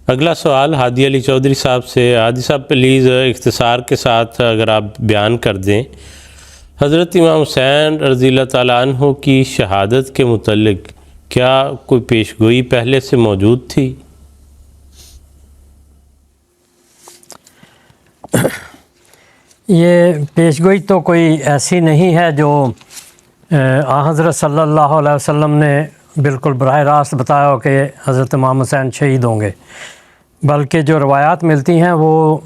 اگلا سوال ہادی علی چودھری صاحب سے۔ ہادی صاحب پلیز اختصار کے ساتھ اگر آپ بیان کر دیں، حضرت امام حسین رضی اللہ تعالیٰ عنہ کی شہادت کے متعلق کیا کوئی پیشگوئی پہلے سے موجود تھی؟ یہ پیشگوئی تو کوئی ایسی نہیں ہے جو حضرت صلی اللہ علیہ وسلم نے بالکل براہ راست بتایا ہو کہ حضرت امام حسین شہید ہوں گے، بلکہ جو روایات ملتی ہیں وہ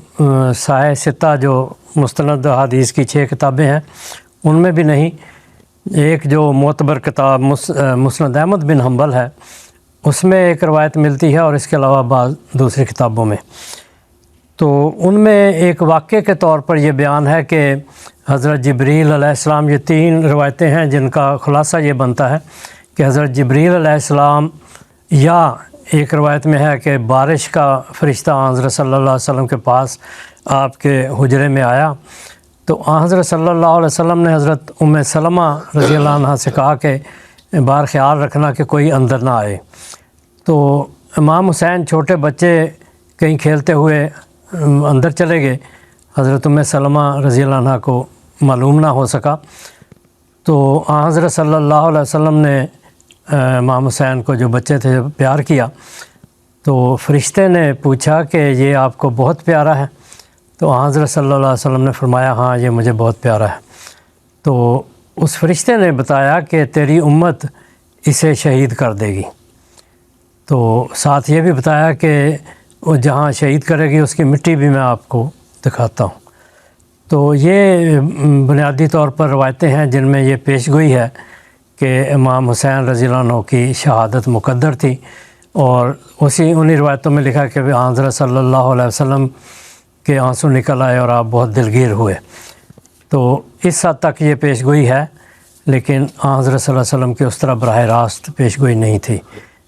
صحیح ستہ جو مستند حدیث کی 6 کتابیں ہیں ان میں بھی نہیں۔ ایک جو معتبر کتاب مسند احمد بن حنبل ہے اس میں ایک روایت ملتی ہے، اور اس کے علاوہ بعض دوسری کتابوں میں۔ تو ان میں ایک واقعے کے طور پر یہ بیان ہے کہ حضرت جبریل علیہ السلام، یہ 3 روایتیں ہیں جن کا خلاصہ یہ بنتا ہے کہ حضرت جبریل علیہ السلام، یا ایک روایت میں ہے کہ بارش کا فرشتہ حضرت صلی اللہ علیہ وسلم کے پاس آپ کے حجرے میں آیا، تو حضرت صلی اللہ علیہ وسلم نے حضرت ام سلمہ رضی اللہ عنہ سے کہا کہ بار خیال رکھنا کہ کوئی اندر نہ آئے۔ تو امام حسین چھوٹے بچے کہیں کھیلتے ہوئے اندر چلے گئے، حضرت ام سلمہ رضی اللہ عنہ کو معلوم نہ ہو سکا، تو حضرت صلی اللہ علیہ وسلم نے امام حسین کو جو بچے تھے پیار کیا، تو فرشتے نے پوچھا کہ یہ آپ کو بہت پیارا ہے؟ تو حضرت صلی اللہ علیہ وسلم نے فرمایا ہاں یہ مجھے بہت پیارا ہے۔ تو اس فرشتے نے بتایا کہ تیری امت اسے شہید کر دے گی، تو ساتھ یہ بھی بتایا کہ وہ جہاں شہید کرے گی اس کی مٹی بھی میں آپ کو دکھاتا ہوں۔ تو یہ بنیادی طور پر روایتیں ہیں جن میں یہ پیشگوئی ہے کہ امام حسین رضی اللہ عنہ کی شہادت مقدر تھی، اور انہی روایتوں میں لکھا کہ حضرت صلی اللہ علیہ وسلم کے آنسو نکل آئے اور آپ بہت دلگیر ہوئے۔ تو اس حد تک یہ پیشگوئی ہے، لیکن حضرت صلی اللہ علیہ وسلم کی اس طرح براہ راست پیشگوئی نہیں تھی۔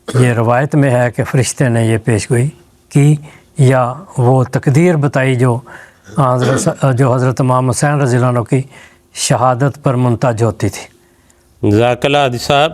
یہ روایت میں ہے کہ فرشتے نے یہ پیشگوئی کی، یا وہ تقدیر بتائی جو حضرت امام حسین رضی اللہ عنہ کی شہادت پر منتج ہوتی تھی۔ جزاک اللہ حادی صاحب۔